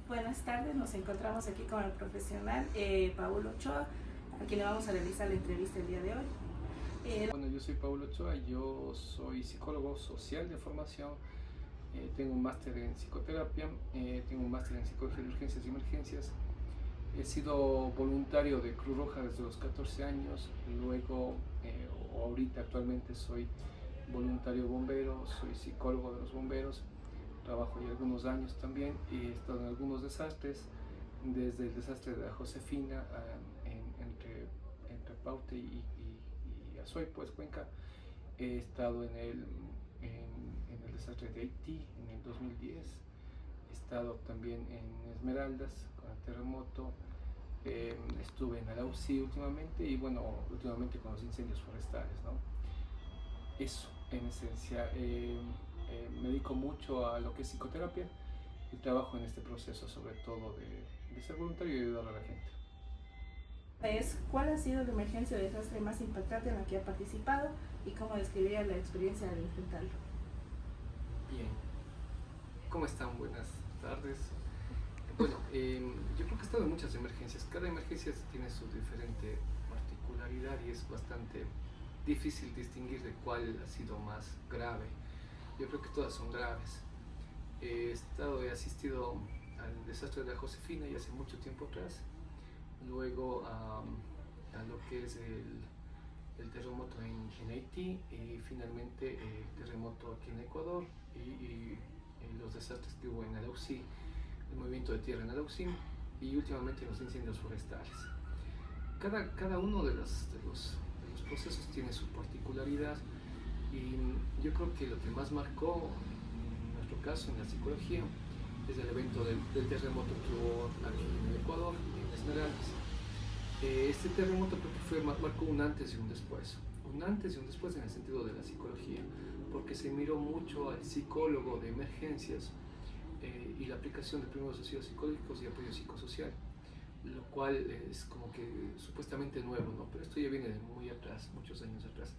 Buenas tardes, nos encontramos aquí con el profesional Paulo Ochoa, a quien le vamos a realizar la entrevista el día de hoy. Bueno, yo soy Paulo Ochoa, yo soy psicólogo social de formación, tengo un máster en psicoterapia, tengo un máster en psicología de urgencias y emergencias. He sido voluntario de Cruz Roja desde los 14 años, luego, o ahorita actualmente soy voluntario bombero, soy psicólogo de los bomberos, trabajo ya algunos años también y he estado en algunos desastres, desde el desastre de la Josefina entre Paute y Azuay, pues Cuenca. He estado en el desastre de Haití en el 2010, he estado también en Esmeraldas con el terremoto, estuve en Alausí últimamente y bueno, últimamente con los incendios forestales, ¿no? Eso, en esencia. Me dedico mucho a lo que es psicoterapia y trabajo en este proceso sobre todo de ser voluntario y ayudar a la gente. ¿Cuál ha sido la emergencia o desastre más impactante en la que ha participado y cómo describiría la experiencia al intentarlo? Bien, ¿cómo están? Buenas tardes. Bueno, yo creo que he estado en muchas emergencias. Cada emergencia tiene su diferente particularidad y es bastante difícil distinguir de cuál ha sido más grave. Yo creo que todas son graves. He asistido al desastre de la Josefina y hace mucho tiempo atrás, luego a lo que es el terremoto en Haití y finalmente el terremoto aquí en Ecuador y los desastres que hubo en Alausí, el movimiento de tierra en Alausí y últimamente los incendios forestales. Cada uno de los procesos tiene su particularidad y yo creo que lo que más marcó en nuestro caso en la psicología es el evento del terremoto que hubo aquí en Ecuador, en Esmeraldas. Este terremoto creo que marcó un antes y un después en el sentido de la psicología, porque se miró mucho al psicólogo de emergencias y la aplicación de primeros auxilios psicológicos y apoyo psicosocial, lo cual es como que supuestamente nuevo, ¿no? Pero esto ya viene de muy atrás, muchos años atrás.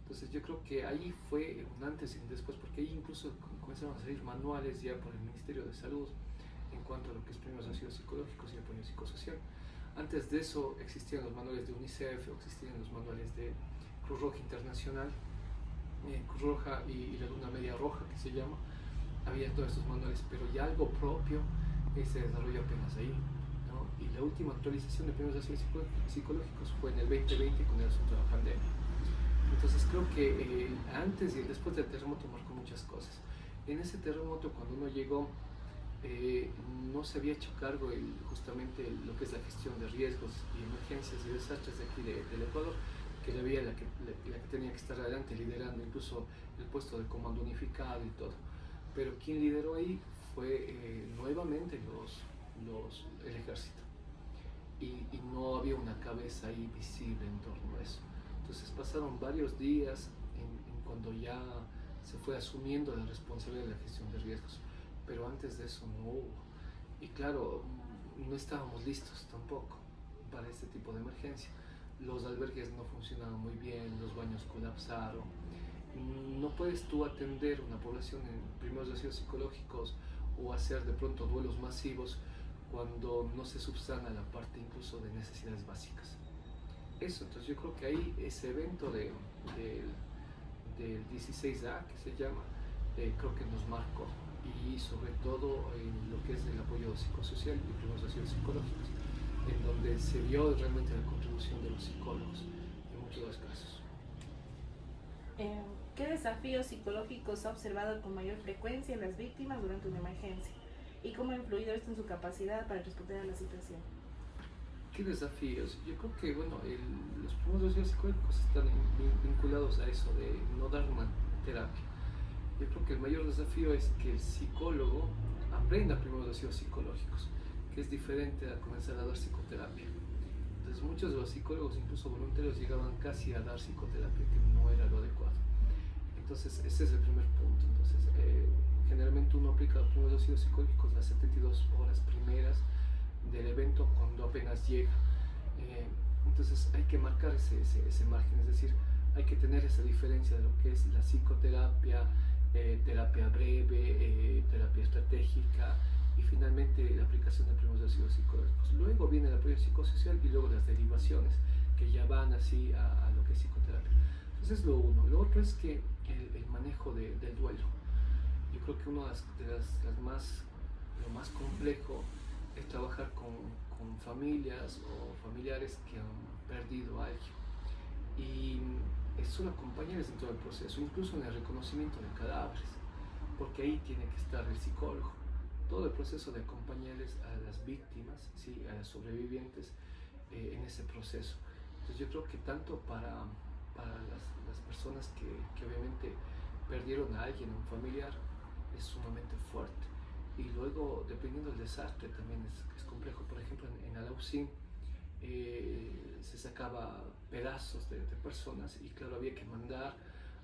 Entonces yo creo que ahí fue un antes y un después, porque ahí incluso comenzaron a salir manuales ya por el Ministerio de Salud en cuanto a lo que es primeros auxilios psicológicos y apoyo psicosocial. Antes de eso existían los manuales de UNICEF, existían los manuales de Cruz Roja Internacional, Cruz Roja y la Luna Media Roja que se llama. Había todos estos manuales, pero ya algo propio se desarrolló apenas ahí, ¿no? Y la última actualización de primeros auxilios psicológicos fue en el 2020 con el asunto de la pandemia. Entonces creo que antes y después del terremoto marcó muchas cosas. En ese terremoto cuando uno llegó no se había hecho cargo justamente lo que es la gestión de riesgos y emergencias y desastres de aquí del Ecuador, que era la que tenía que estar adelante liderando incluso el puesto de comando unificado y todo. Pero quien lideró ahí fue nuevamente el ejército y no había una cabeza ahí visible en torno a eso. Entonces pasaron varios días en cuando ya se fue asumiendo la responsabilidad de la gestión de riesgos, pero antes de eso no hubo. Y claro, no estábamos listos tampoco para este tipo de emergencia. Los albergues no funcionaban muy bien, los baños colapsaron. No puedes tú atender una población en primeros auxilios psicológicos o hacer de pronto duelos masivos cuando no se subsana la parte incluso de necesidades básicas. Eso, entonces yo creo que ahí ese evento del 16A que se llama, creo que nos marcó, y sobre todo en lo que es el apoyo psicosocial y primeros auxilios psicológicos, en donde se vio realmente la contribución de los psicólogos en muchos de los casos. ¿Qué desafíos psicológicos ha observado con mayor frecuencia en las víctimas durante una emergencia? ¿Y cómo ha influido esto en su capacidad para responder a la situación? ¿Qué desafíos? Yo creo que bueno, los primeros auxilios psicológicos están vinculados a eso de no dar una terapia. Yo creo que el mayor desafío es que el psicólogo aprenda primeros auxilios psicológicos, que es diferente a comenzar a dar psicoterapia. Entonces muchos de los psicólogos, incluso voluntarios, llegaban casi a dar psicoterapia, que no era lo adecuado. Entonces ese es el primer punto. Entonces generalmente uno aplica los primeros auxilios psicológicos las 72 horas primeras del evento cuando apenas llega. Entonces hay que marcar ese margen, es decir, hay que tener esa diferencia de lo que es la psicoterapia, terapia breve, terapia estratégica y finalmente la aplicación de primeros auxilios psicológicos. Luego viene el apoyo psicosocial y luego las derivaciones que ya van así a lo que es psicoterapia. Entonces es lo uno. Lo otro es que el manejo del duelo. Yo creo que uno lo más complejo es trabajar con familias o familiares que han perdido a alguien. Y es un acompañarles en todo el proceso, incluso en el reconocimiento de cadáveres, porque ahí tiene que estar el psicólogo. Todo el proceso de acompañarles a las víctimas, ¿sí? A las sobrevivientes en ese proceso. Entonces yo creo que tanto para las personas que obviamente perdieron a alguien, un familiar, es sumamente fuerte. Y luego, dependiendo del desastre, también es complejo. Por ejemplo, en Alaucín se sacaba pedazos de personas y claro, había que mandar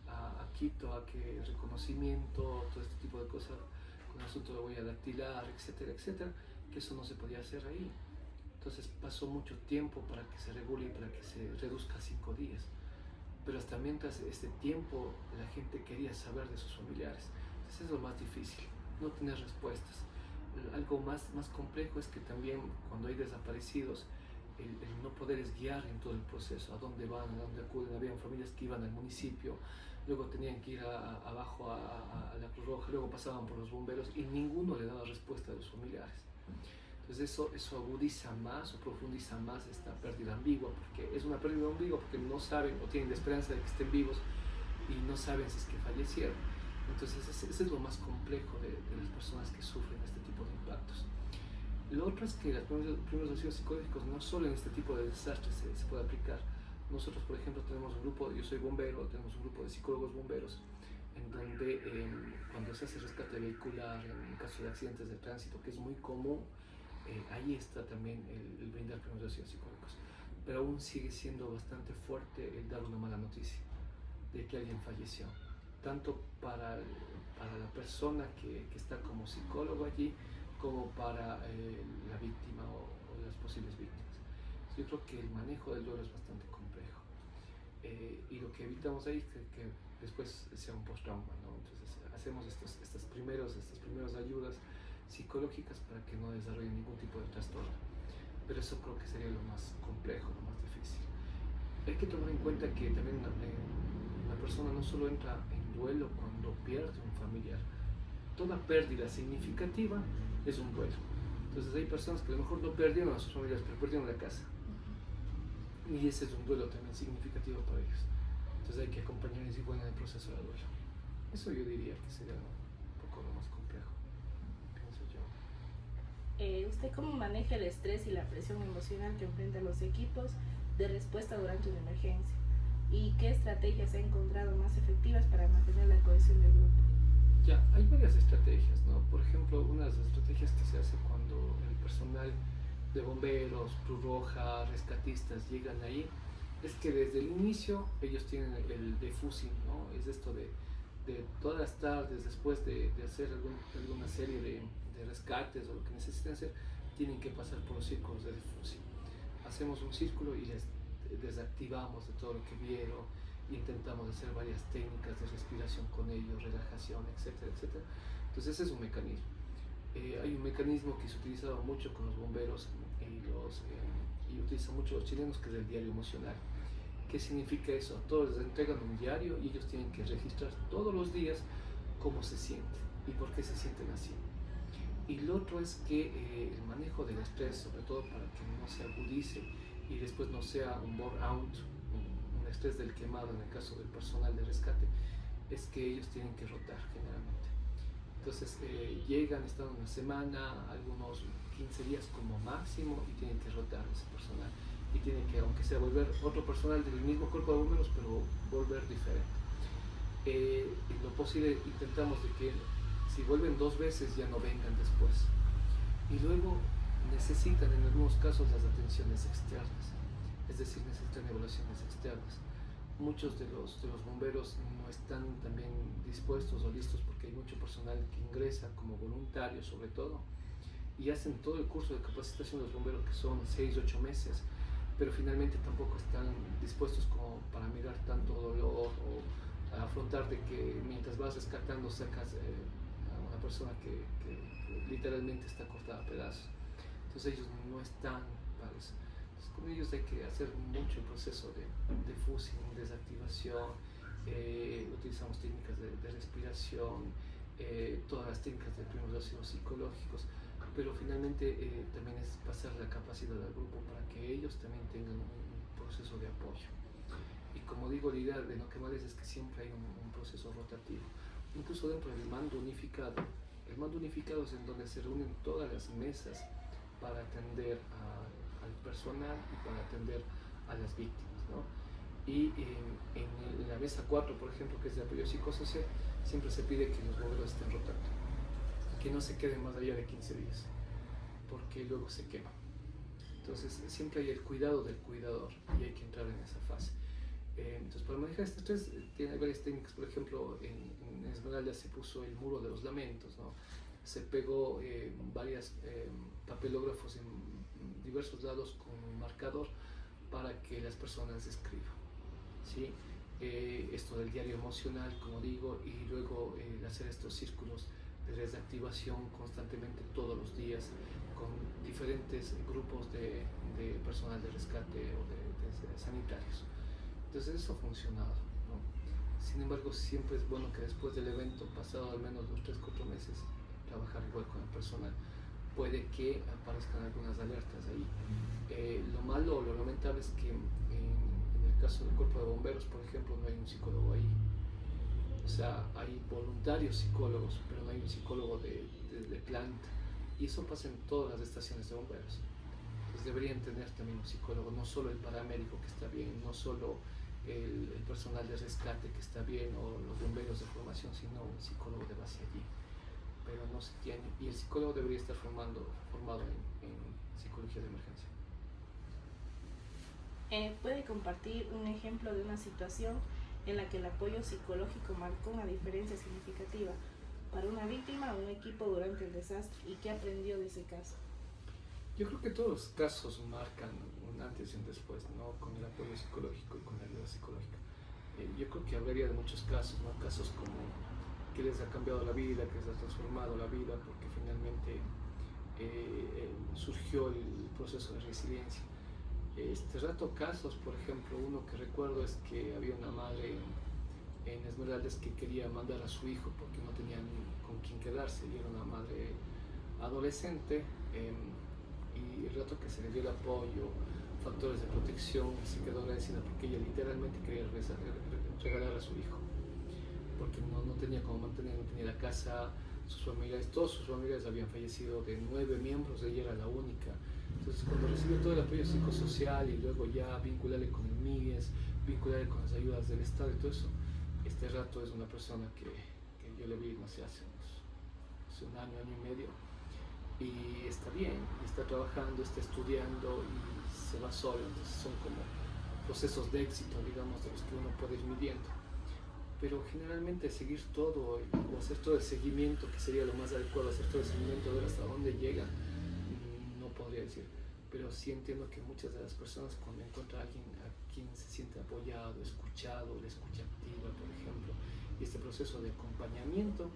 a Quito a que reconocimiento, todo este tipo de cosas, con asunto de huella dactilar, etcétera, etcétera, que eso no se podía hacer ahí. Entonces pasó mucho tiempo para que se regule y para que se reduzca a 5 días. Pero hasta mientras este tiempo la gente quería saber de sus familiares. Entonces es lo más difícil, no tener respuestas. Algo más complejo es que también cuando hay desaparecidos, el no poderles guiar en todo el proceso, a dónde van, a dónde acuden. Habían familias que iban al municipio, luego tenían que ir abajo a la Cruz Roja, luego pasaban por los bomberos y ninguno le daba respuesta a los familiares. Entonces eso agudiza más o profundiza más esta pérdida ambigua, porque es una pérdida ambigua porque no saben o tienen la esperanza de que estén vivos y no saben si es que fallecieron. Entonces ese es lo más complejo de las personas que sufren este tipo de impactos. Lo otro es que los primeros auxilios psicológicos no solo en este tipo de desastres se puede aplicar. Nosotros, por ejemplo, tenemos un grupo, yo soy bombero, tenemos un grupo de psicólogos bomberos, en donde cuando se hace rescate vehicular, en caso de accidentes de tránsito, que es muy común, ahí está también el brindar primeros auxilios psicológicos. Pero aún sigue siendo bastante fuerte el dar una mala noticia de que alguien falleció, tanto para la persona que está como psicólogo allí, como para la víctima o las posibles víctimas. Yo creo que el manejo del duelo es bastante complejo. Y lo que evitamos ahí es que después sea un post-trauma, ¿no? Entonces hacemos estas primeras ayudas psicológicas para que no desarrollen ningún tipo de trastorno. Pero eso creo que sería lo más complejo, lo más difícil. Hay que tomar en cuenta que también una persona no solo entra en duelo cuando pierde un familiar. Toda pérdida significativa es un duelo. Entonces hay personas que a lo mejor no perdieron a sus familiares, pero perdieron la casa. Y ese es un duelo también significativo para ellos. Entonces hay que acompañarles igual en el proceso de duelo. Eso yo diría que sería un poco lo más complejo, pienso yo. ¿Usted cómo maneja el estrés y la presión emocional que enfrentan los equipos de respuesta durante una emergencia? ¿Y qué estrategias ha encontrado más efectivas para mantener la cohesión del grupo? Ya, hay varias estrategias, ¿no? Por ejemplo, una de las estrategias que se hace cuando el personal de bomberos, Cruz Roja, rescatistas llegan ahí, es que desde el inicio ellos tienen el defusing, ¿no? Es esto de todas las tardes, después de hacer alguna serie de rescates o lo que necesiten hacer, tienen que pasar por los círculos de defusing. Hacemos un círculo y les desactivamos de todo lo que vieron, intentamos hacer varias técnicas de respiración con ellos, relajación, etcétera, etcétera. Entonces ese es un mecanismo. Hay un mecanismo que se utilizaba mucho con los bomberos y utilizan mucho los chilenos, que es el diario emocional. ¿Qué significa eso? A todos les entregan un diario y ellos tienen que registrar todos los días cómo se sienten y por qué se sienten así. Y lo otro es que el manejo del estrés, sobre todo para que no se agudice y después no sea un burnout, un estrés del quemado en el caso del personal de rescate, es que ellos tienen que rotar generalmente. Entonces llegan, están una semana, algunos 15 días como máximo y tienen que rotar ese personal. Y tienen que, aunque sea, volver otro personal del mismo cuerpo de bomberos, pero volver diferente. En lo posible intentamos de que si vuelven 2 veces ya no vengan después. Y luego necesitan en algunos casos las atenciones externas, es decir, necesitan evaluaciones externas. Muchos de los bomberos no están también dispuestos o listos porque hay mucho personal que ingresa como voluntario sobre todo y hacen todo el curso de capacitación de los bomberos, que son 6-8 meses, pero finalmente tampoco están dispuestos como para mirar tanto dolor o a afrontar de que mientras vas rescatando sacas a una persona que literalmente está cortada a pedazos. Entonces ellos no están para eso. Entonces con ellos hay que hacer mucho el proceso de fusing, desactivación, utilizamos técnicas de respiración, todas las técnicas de primeros ácidos psicológicos, pero finalmente también es pasar la capacidad al grupo para que ellos también tengan un proceso de apoyo. Y como digo, la idea de no quemales es que siempre hay un proceso rotativo. Incluso dentro del mando unificado, el mando unificado es en donde se reúnen todas las mesas para atender al personal y para atender a las víctimas, ¿no? Y en la mesa 4, por ejemplo, que es de apoyo psicosocial, siempre se pide que los bomberos estén rotando, que no se queden más allá de 15 días, porque luego se queman. Entonces siempre hay el cuidado del cuidador y hay que entrar en esa fase. Entonces para manejar este estrés tiene varias técnicas. Por ejemplo, en Esmeralda se puso el muro de los lamentos, ¿no? Se pegó varios papelógrafos en diversos lados con un marcador para que las personas escriban, ¿sí? Esto del diario emocional, como digo, y luego hacer estos círculos de desactivación constantemente todos los días con diferentes grupos de personal de rescate o de sanitarios. Entonces eso ha funcionado, ¿no? Sin embargo, siempre es bueno que después del evento, pasado al menos los 3-4 meses, trabajar igual con el personal. Puede que aparezcan algunas alertas ahí. Lo malo o lo lamentable es que en el caso del cuerpo de bomberos, por ejemplo, no hay un psicólogo ahí. O sea, hay voluntarios psicólogos, pero no hay un psicólogo de planta. Y eso pasa en todas las estaciones de bomberos. Entonces deberían tener también un psicólogo, no solo el paramédico que está bien, no solo el personal de rescate que está bien o los bomberos de formación, sino un psicólogo de base allí. Pero no se tiene, y el psicólogo debería estar formado en psicología de emergencia. ¿Puede compartir un ejemplo de una situación en la que el apoyo psicológico marcó una diferencia significativa para una víctima o un equipo durante el desastre y qué aprendió de ese caso? Yo creo que todos los casos marcan un antes y un después, ¿no? Con el apoyo psicológico y con la ayuda psicológica. Yo creo que hablaría de muchos casos, ¿no? Casos como que les ha cambiado la vida, que les ha transformado la vida, porque finalmente surgió el proceso de resiliencia. Este rato casos, por ejemplo, uno que recuerdo es que había una madre en Esmeraldas que quería mandar a su hijo porque no tenían con quién quedarse, y era una madre adolescente, y el rato que se le dio el apoyo, factores de protección, se quedó agradecida porque ella literalmente quería regalar a su hijo, porque no tenía cómo mantener, no tenía la casa, todos sus familiares habían fallecido, de 9 miembros, ella era la única. Entonces cuando recibió todo el apoyo psicosocial y luego ya vincularle con el MIES, vincularle con las ayudas del Estado y todo eso, este rato es una persona que yo le vi, no sé, hace un año y medio, y está bien, está trabajando, está estudiando y se va solo. Entonces son como procesos de éxito, digamos, de los que uno puede ir midiendo. Pero generalmente seguir todo o hacer todo el seguimiento, que sería lo más adecuado, hacer todo el seguimiento, ver hasta dónde llega, no podría decir. Pero sí entiendo que muchas de las personas, cuando encuentran a alguien a quien se siente apoyado, escuchado, la escucha activa, por ejemplo, y este proceso de acompañamiento,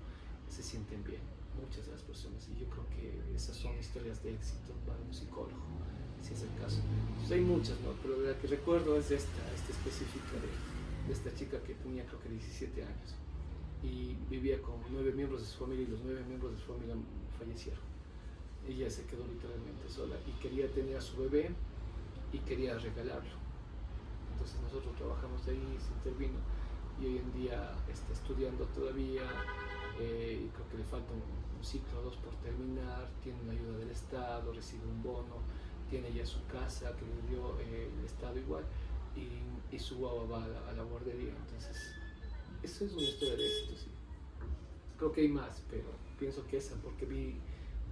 se sienten bien, muchas de las personas. Y yo creo que esas son historias de éxito para un psicólogo, si es el caso. Pues hay muchas, ¿no? Pero la que recuerdo es esta específica de esta chica que tenía creo que 17 años y vivía con 9 miembros de su familia, y los 9 miembros de su familia fallecieron. Ella se quedó literalmente sola y quería tener a su bebé y quería regalarlo. Entonces nosotros trabajamos ahí, se intervino, y hoy en día está estudiando todavía, y creo que le falta un ciclo o 2 por terminar, tiene una ayuda del Estado, recibe un bono, tiene ya su casa que le dio el Estado igual, y su guagua va a la guardería. Entonces eso es una historia de éxito, sí. Creo que hay más, pero pienso que esa, porque vi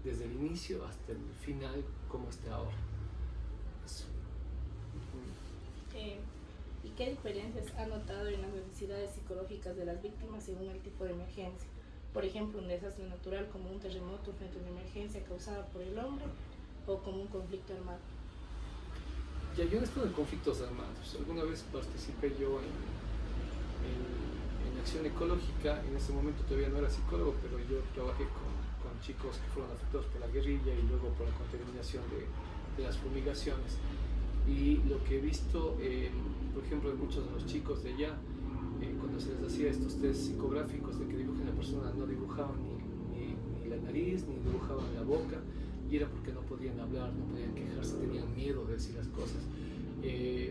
desde el inicio hasta el final cómo está ahora. Eso. ¿Y qué diferencias ha notado en las necesidades psicológicas de las víctimas según el tipo de emergencia? Por ejemplo, un desastre natural como un terremoto frente a una emergencia causada por el hombre o como un conflicto armado. Ya, yo no estuve en conflictos armados. Alguna vez participé yo en acción ecológica. En ese momento todavía no era psicólogo, pero yo trabajé con chicos que fueron afectados por la guerrilla y luego por la contaminación de las fumigaciones. Y lo que he visto, por ejemplo, de muchos de los chicos de allá, cuando se les hacía estos test psicográficos de que dibujen la persona, no dibujaban ni la nariz, ni dibujaban la boca, y era porque no podían hablar, no podían quejarse, tenían miedo de decir las cosas.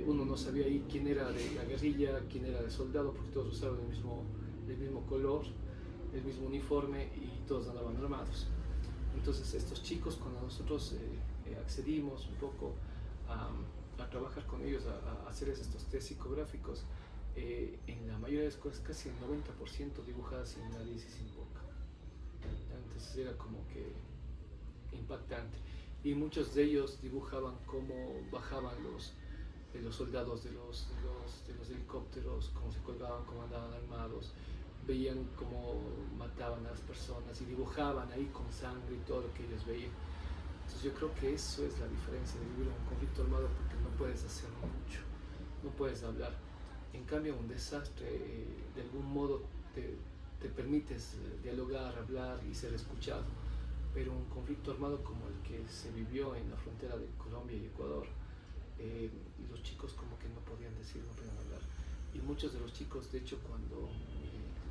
Uno no sabía ahí quién era de la guerrilla, quién era de soldado, porque todos usaban el mismo color, el mismo uniforme y todos andaban armados. Entonces estos chicos, cuando nosotros accedimos un poco a trabajar con ellos, a hacer estos test psicográficos, en la mayoría de las cosas, casi el 90% dibujadas sin nariz y sin boca. Entonces era como que impactante. Y muchos de ellos dibujaban cómo bajaban los soldados de los helicópteros, cómo se colgaban, cómo andaban armados, veían cómo mataban a las personas y dibujaban ahí con sangre y todo lo que ellos veían. Entonces yo creo que eso es la diferencia de vivir un conflicto armado, porque no puedes hacer mucho, no puedes hablar. En cambio, un desastre, de algún modo te permites dialogar, hablar y ser escuchado. Pero un conflicto armado como el que se vivió en la frontera de Colombia y Ecuador, los chicos como que no podían decir, no podían hablar. Y muchos de los chicos, de hecho, cuando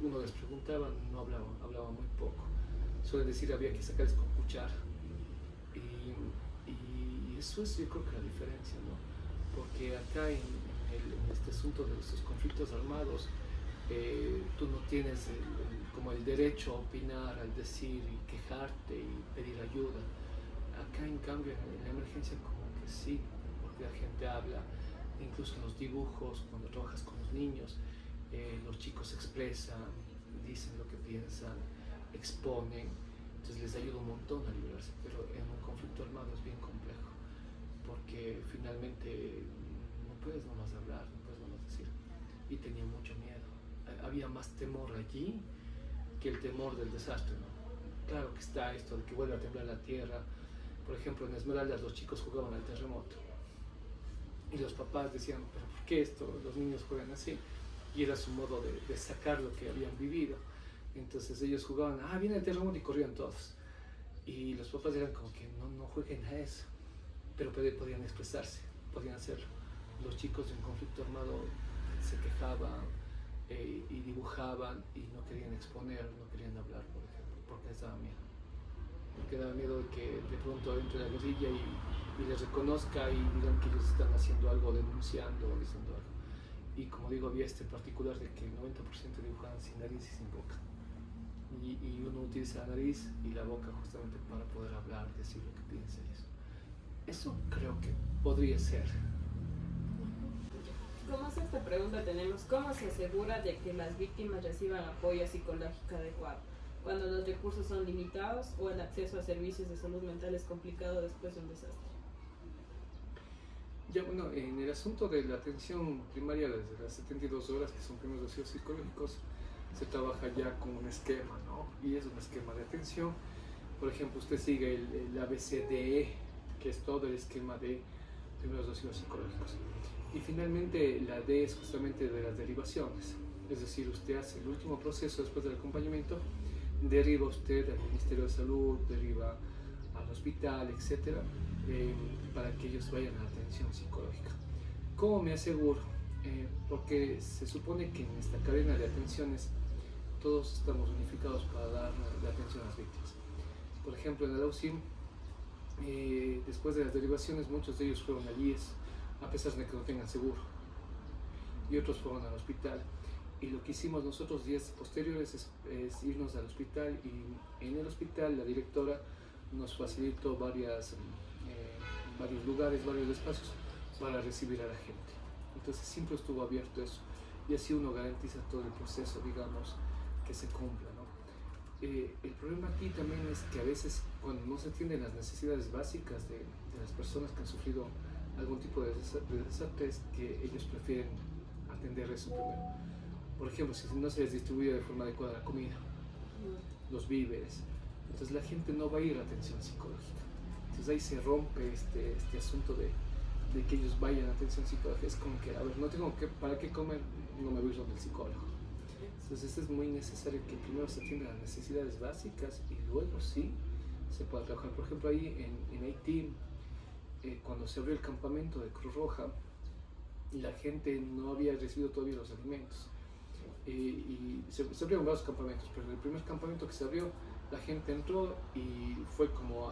uno les preguntaba, no hablaban muy poco. Suelen decir, había que sacarles con cuchara. Y eso es, yo creo que la diferencia, ¿no? Porque acá en este asunto de estos conflictos armados, tú no tienes como el derecho a opinar, al decir y quejarte y pedir ayuda. Acá en cambio en la emergencia como que sí, porque la gente habla, incluso en los dibujos, cuando trabajas con los niños, los chicos expresan, dicen lo que piensan, exponen, entonces les ayuda un montón a liberarse. Pero en un conflicto armado es bien complejo, porque finalmente no puedes nomás hablar, no puedes nomás decir. Y tenía mucho miedo, había más temor allí que el temor del desastre, ¿no? Claro que está esto de que vuelve a temblar la tierra. Por ejemplo, en Esmeraldas los chicos jugaban al terremoto y los papás decían, pero ¿por qué los niños juegan así? Y era su modo de sacar lo que habían vivido. Entonces ellos jugaban, viene el terremoto, y corrían todos. Y los papás eran como que no jueguen a eso, pero podían expresarse, podían hacerlo. Los chicos en conflicto armado se quejaban y dibujaban y no querían exponer, no querían hablar, por ejemplo, porque les daba miedo. Porque daba miedo de que de pronto entre la guerrilla y les reconozca y digan que ellos están haciendo algo, denunciando o diciendo algo. Y como digo, había este particular de que el 90% dibujaban sin nariz y sin boca. Y uno utiliza la nariz y la boca justamente para poder hablar, decir lo que piensa y eso. Eso creo que podría ser. Como sexta pregunta tenemos, ¿cómo se asegura de que las víctimas reciban apoyo psicológico adecuado cuando los recursos son limitados o el acceso a servicios de salud mental es complicado después de un desastre? Ya, bueno, en el asunto de la atención primaria desde las 72 horas, que son primeros auxilios psicológicos, se trabaja ya con un esquema, ¿no? Y es un esquema de atención. Por ejemplo, usted sigue el ABCDE, que es todo el esquema de primeros auxilios psicológicos. Y finalmente la D es justamente de las derivaciones, es decir, usted hace el último proceso después del acompañamiento, deriva usted al Ministerio de Salud, deriva al hospital, etcétera, para que ellos vayan a la atención psicológica. ¿Cómo me aseguro? Porque se supone que en esta cadena de atenciones todos estamos unificados para dar la atención a las víctimas. Por ejemplo, en el AUSIM, después de las derivaciones, muchos de ellos fueron al IES, a pesar de que no tengan seguro, y otros fueron al hospital. Y lo que hicimos nosotros días posteriores es irnos al hospital, y en el hospital la directora nos facilitó varios lugares, varios espacios para recibir a la gente. Entonces siempre estuvo abierto eso, y así uno garantiza todo el proceso, digamos, que se cumpla, ¿no? El problema aquí también es que a veces cuando no se atienden las necesidades básicas de las personas que han sufrido algún tipo de desastre, es que ellos prefieren atender eso primero. Por ejemplo, si no se les distribuye de forma adecuada la comida, los víveres, entonces la gente no va a ir a atención psicológica. Entonces ahí se rompe este asunto de que ellos vayan a atención psicológica. Es como que, a ver, no tengo para qué comer, no me voy a ir donde el psicólogo. Entonces es muy necesario que primero se atiendan las necesidades básicas y luego sí se pueda trabajar. Por ejemplo, ahí en Haití, cuando se abrió el campamento de Cruz Roja, la gente no había recibido todavía los alimentos. Y se abrieron varios campamentos, pero en el primer campamento que se abrió, la gente entró y fue como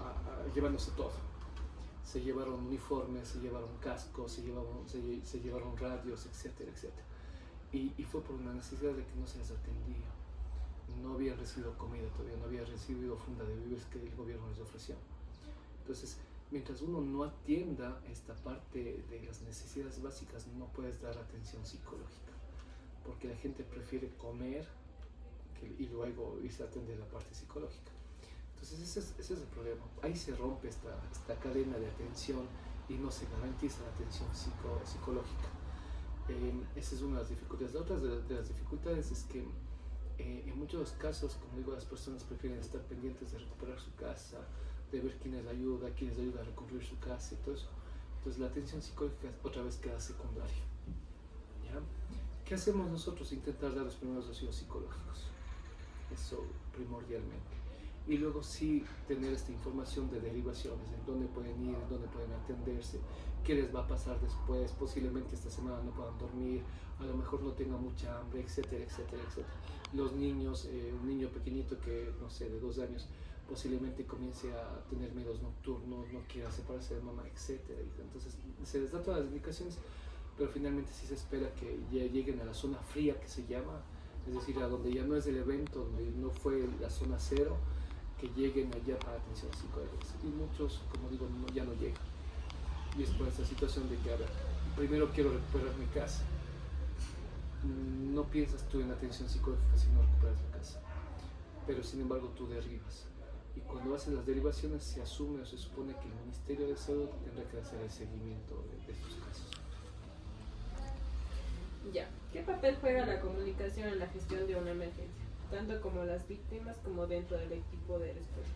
llevándose todo. Se llevaron uniformes, se llevaron cascos, se llevaron radios, etcétera, etcétera. Y fue por una necesidad de que no se les atendía. No habían recibido comida todavía, no habían recibido funda de víveres que el gobierno les ofreció. Entonces, mientras uno no atienda esta parte de las necesidades básicas, no puedes dar atención psicológica, porque la gente prefiere comer y luego irse a atender la parte psicológica. Entonces ese es el problema. Ahí se rompe esta cadena de atención y no se garantiza la atención psicológica. Esa es una de las dificultades. La otra de las dificultades es que en muchos casos, como digo, las personas prefieren estar pendientes de recuperar su casa, de ver quién les ayuda a reconstruir su casa y todo eso. Entonces la atención psicológica otra vez queda secundaria. ¿Ya? ¿Qué hacemos nosotros? Intentar dar los primeros auxilios psicológicos. Eso primordialmente. Y luego sí tener esta información de derivaciones, en dónde pueden ir, en dónde pueden atenderse, qué les va a pasar después, posiblemente esta semana no puedan dormir, a lo mejor no tengan mucha hambre, etcétera, etcétera, etcétera. Los niños, un niño pequeñito que, no sé, de 2 años, posiblemente comience a tener miedos nocturnos, no quiera separarse de mamá, etcétera. Entonces se les da todas las indicaciones, pero finalmente sí se espera que ya lleguen a la zona fría que se llama, es decir, a donde ya no es el evento, donde no fue la zona cero, que lleguen allá para atención psicológica. Y muchos, como digo, ya no llegan. Y es por esta situación de que, a ver, primero quiero recuperar mi casa. No piensas tú en atención psicológica si no recuperas la casa. Pero sin embargo tú derivas. Y cuando haces las derivaciones se asume o se supone que el Ministerio de Salud tendrá que hacer el seguimiento de estos casos. Ya, ¿qué papel juega la comunicación en la gestión de una emergencia? Tanto como las víctimas como dentro del equipo de respuesta.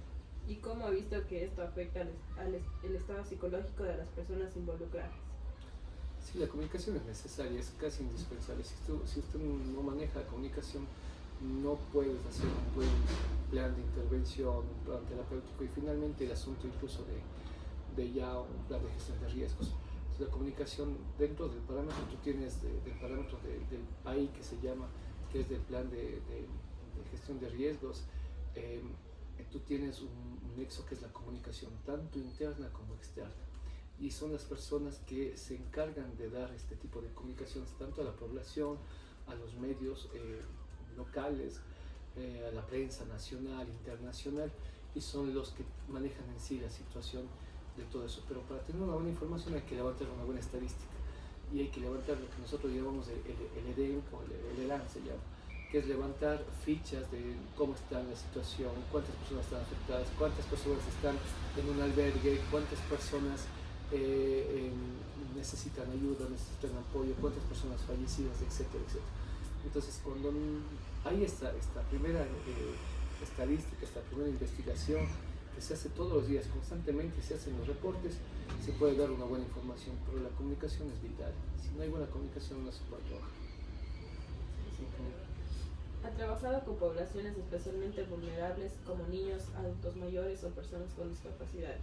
¿Y cómo ha visto que esto afecta el estado psicológico de las personas involucradas? Sí, la comunicación es necesaria, es casi indispensable. Si usted no maneja comunicación, no puedes hacer un buen plan de intervención, un plan terapéutico y finalmente el asunto incluso de ya un plan de gestión de riesgos. Entonces, la comunicación dentro del parámetro, tú tienes del parámetro del PAI que se llama, que es del plan de gestión de riesgos, tú tienes un nexo que es la comunicación, tanto interna como externa. Y son las personas que se encargan de dar este tipo de comunicaciones tanto a la población, a los medios locales, a la prensa nacional, internacional, y son los que manejan en sí la situación de todo eso. Pero para tener una buena información hay que levantar una buena estadística y hay que levantar lo que nosotros llamamos el EDEN o el ELAN se llama, que es levantar fichas de cómo está la situación, cuántas personas están afectadas, cuántas personas están en un albergue, cuántas personas necesitan ayuda, necesitan apoyo, cuántas personas fallecidas, etcétera, etcétera. Entonces, cuando hay esta primera estadística, esta primera investigación que se hace todos los días, constantemente se hacen los reportes, se puede dar una buena información, pero la comunicación es vital. Si no hay buena comunicación, no se puede trabajar. Ha trabajado con poblaciones especialmente vulnerables como niños, adultos mayores o personas con discapacidades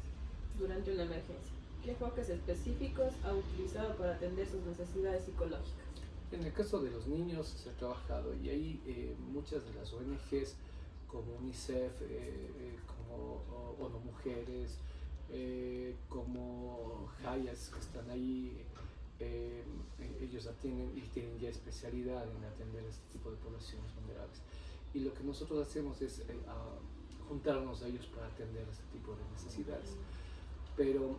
durante una emergencia. ¿Qué enfoques específicos ha utilizado para atender sus necesidades psicológicas? En el caso de los niños se ha trabajado y ahí muchas de las ONGs como UNICEF, como ONU Mujeres, como Hayas que están ahí, ellos atienden y tienen ya especialidad en atender este tipo de poblaciones vulnerables. Y lo que nosotros hacemos es juntarnos a ellos para atender este tipo de necesidades. Pero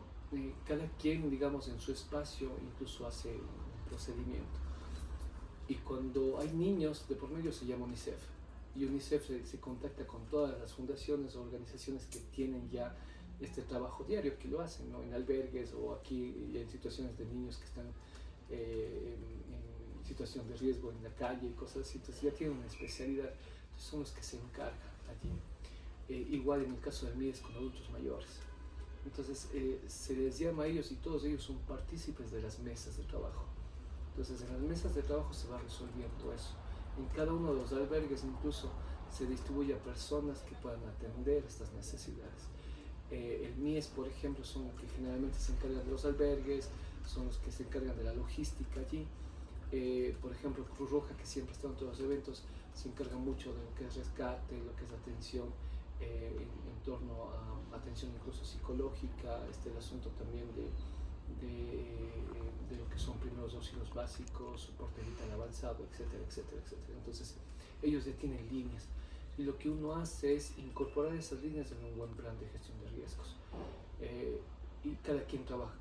cada quien, digamos, en su espacio incluso hace un procedimiento. Y cuando hay niños, de por medio se llama UNICEF. Y UNICEF se contacta con todas las fundaciones o organizaciones que tienen ya este trabajo diario, que lo hacen, ¿no? En albergues o aquí en situaciones de niños que están en situación de riesgo en la calle y cosas así. Entonces ya tienen una especialidad, entonces son los que se encargan allí. Igual en el caso del MIDES con adultos mayores. Entonces se les llama a ellos y todos ellos son partícipes de las mesas de trabajo. Entonces en las mesas de trabajo se va resolviendo eso. En cada uno de los albergues incluso se distribuye a personas que puedan atender estas necesidades. El MIES, por ejemplo, son los que generalmente se encargan de los albergues, son los que se encargan de la logística allí. Por ejemplo, Cruz Roja, que siempre está en todos los eventos, se encarga mucho de lo que es rescate, lo que es atención en torno a atención incluso psicológica, el asunto también de lo que son primeros auxilios básicos, soporte vital avanzado, etcétera, etcétera, etcétera. Entonces, ellos ya tienen líneas y lo que uno hace es incorporar esas líneas en un buen plan de gestión de riesgos. Y cada quien trabaja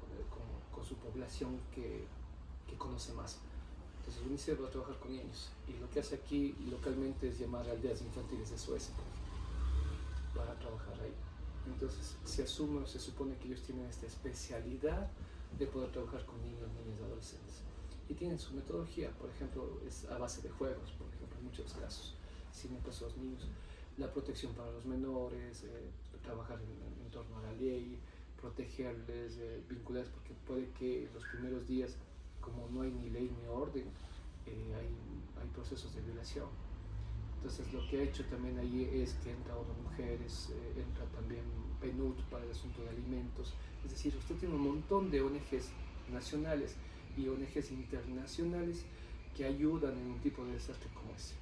con su población que conoce más. Entonces UNICEF va a trabajar con niños y lo que hace aquí localmente es llamar a aldeas infantiles de Suecia para trabajar ahí. Entonces se asume o se supone que ellos tienen esta especialidad de poder trabajar con niños, niñas, adolescentes. Y tienen su metodología, por ejemplo, es a base de juegos, por ejemplo, en muchos casos, sin el caso de los niños. La protección para los menores, trabajar en torno a la ley, protegerles, vincularles, porque puede que los primeros días, como no hay ni ley ni orden, hay procesos de violación. Entonces lo que ha hecho también ahí es que entra ONU Mujeres, entra también PNUD para el asunto de alimentos. Es decir, usted tiene un montón de ONGs nacionales y ONGs internacionales que ayudan en un tipo de desastre como ese.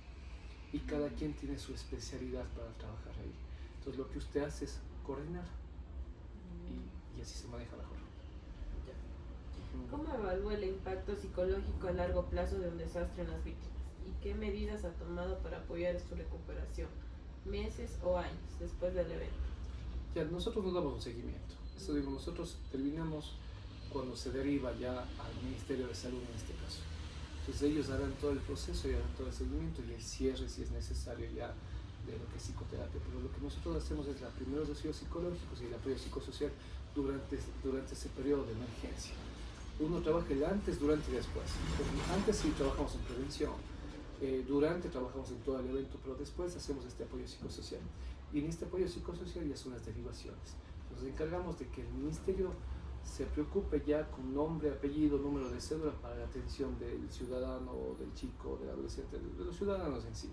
Y cada quien tiene su especialidad para trabajar ahí. Entonces lo que usted hace es coordinar y así se maneja mejor. ¿Cómo evalúa el impacto psicológico a largo plazo de un desastre en las víctimas? ¿Y qué medidas ha tomado para apoyar su recuperación? ¿Meses o años después del evento? Ya, nosotros no damos un seguimiento. Eso digo, nosotros terminamos cuando se deriva ya al Ministerio de Salud en este caso. Entonces ellos harán todo el proceso y harán todo el seguimiento y el cierre si es necesario ya de lo que es psicoterapia. Pero lo que nosotros hacemos es primeros auxilios psicológicos y el apoyo psicosocial durante ese periodo de emergencia. Uno trabaja el antes, durante y después. Antes sí trabajamos en prevención, durante trabajamos en todo el evento, pero después hacemos este apoyo psicosocial. Y en este apoyo psicosocial ya son las derivaciones. Nos encargamos de que el ministerio se preocupe ya con nombre, apellido, número de cédula para la atención del ciudadano, del chico, del adolescente, de los ciudadanos en sí.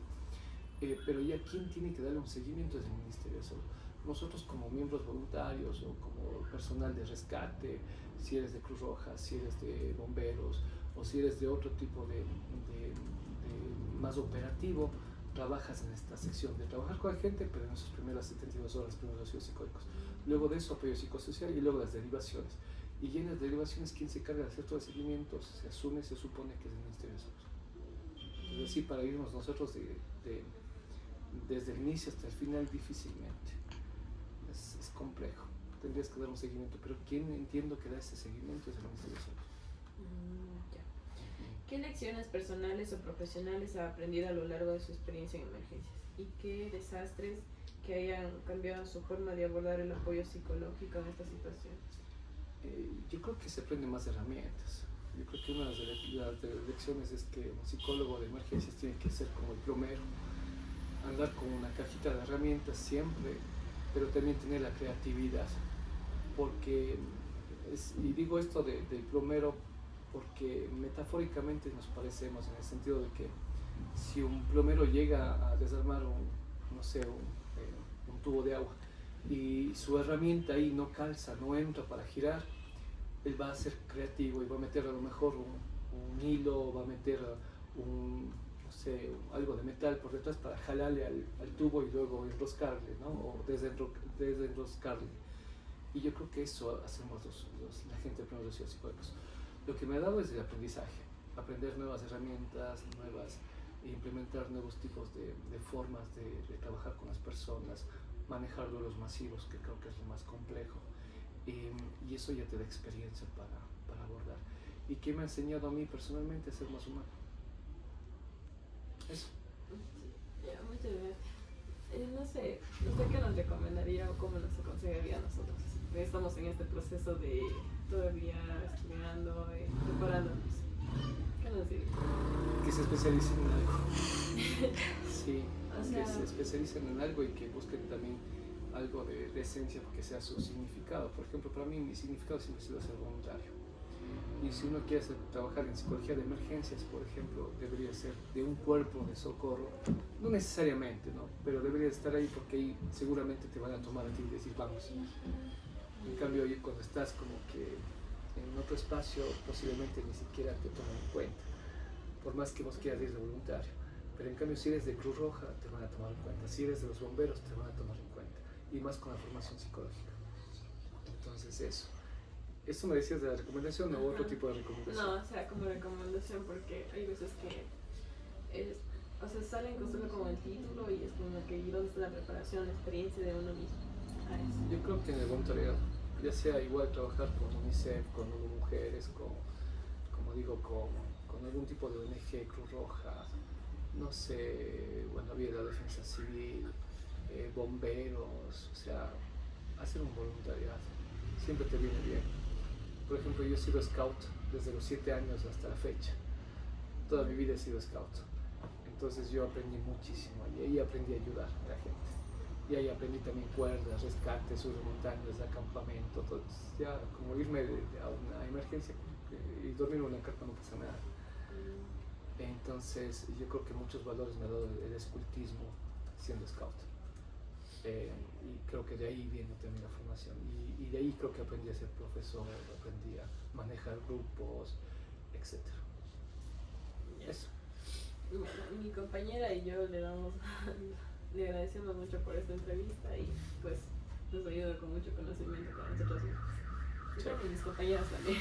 Pero ya quien tiene que darle un seguimiento es el Ministerio de Salud. Nosotros como miembros voluntarios o como personal de rescate, si eres de Cruz Roja, si eres de bomberos o si eres de otro tipo de más operativo, trabajas en esta sección de trabajar con la gente, pero en esas primeras 72 horas, primeros auxilios psicológicos. Luego de eso, apoyo psicosocial y luego las derivaciones. Y en las derivaciones, ¿quién se encarga de hacer todo el seguimiento? Se supone que es el Ministerio de Salud. Entonces, así para irnos nosotros desde el inicio hasta el final difícilmente. Es complejo. Tendrías que dar un seguimiento, pero quien entiendo que da ese seguimiento es el Ministerio de Salud. ¿Qué lecciones personales o profesionales ha aprendido a lo largo de su experiencia en emergencias? ¿Y qué desastres que hayan cambiado su forma de abordar el apoyo psicológico en esta situación? Yo creo que se aprenden más herramientas. Yo creo que una de las lecciones es que un psicólogo de emergencias tiene que ser como el plomero, andar con una cajita de herramientas siempre, pero también tener la creatividad. Porque, y digo esto del plomero porque metafóricamente nos parecemos en el sentido de que si un plomero llega a desarmar un tubo de agua y su herramienta ahí no calza, no entra para girar, él va a ser creativo y va a meter a lo mejor un hilo, va a meter algo de metal por detrás para jalarle al tubo y luego enroscarle, ¿no? O desenroscarle. Y yo creo que eso hacemos la gente de primeros auxilios psicológicos. Lo que me ha dado es el aprendizaje, aprender nuevas herramientas, implementar nuevos tipos de formas de trabajar con las personas, manejar duelos masivos, que creo que es lo más complejo. Y eso ya te da experiencia para abordar. ¿Y qué me ha enseñado a mí personalmente a ser más humano? Eso. Ya, muchas gracias. No sé qué nos recomendaría o cómo nos aconsejaría a nosotros. Estamos en este proceso de todavía estudiando, preparándonos. ¿Qué nos diría? Que se especialicen en algo. Sí, que se especialicen en algo y que busquen también algo de esencia que sea su significado. Por ejemplo, para mí mi significado siempre ha sido ser voluntario. Y si uno quiere trabajar en psicología de emergencias, por ejemplo, debería ser de un cuerpo de socorro, no necesariamente, ¿no? Pero debería estar ahí porque ahí seguramente te van a tomar a ti y decir, vamos. En cambio, cuando estás como que en otro espacio, posiblemente ni siquiera te toman en cuenta, por más que vos quieras ir de voluntario. Pero en cambio, si eres de Cruz Roja, te van a tomar en cuenta. Si eres de los bomberos, te van a tomar en cuenta. Y más con la formación psicológica. Entonces, eso. ¿Esto me decías de la recomendación o otro tipo de recomendación? No, o sea, como recomendación, porque hay veces que o sea, salen con solo como el título y es como que ¿y dónde está la preparación, la experiencia de uno mismo? A eso. Yo creo que en el voluntariado, ya sea igual trabajar con UNICEF, con ONU Mujeres, como digo, con algún tipo de ONG, Cruz Roja, no sé, bueno, había la defensa civil, bomberos, o sea, hacer un voluntariado siempre te viene bien. Por ejemplo, yo he sido scout desde los 7 años hasta la fecha. Toda mi vida he sido scout. Entonces yo aprendí muchísimo y ahí aprendí a ayudar a la gente. Y ahí aprendí también cuerdas, rescates, subir montañas, acampamento, todo. Ya como irme a una emergencia y dormir en una carpa no pasa nada. Entonces yo creo que muchos valores me ha dado el escultismo siendo scout. Y creo que de ahí viene también la formación. Y de ahí creo que aprendí a ser profesor, aprendí a manejar grupos, etc. Eso. Bueno, mi compañera y yo le agradecemos mucho por esta entrevista y pues nos ayuda con mucho conocimiento para nosotros mismos. Y mis compañeras también.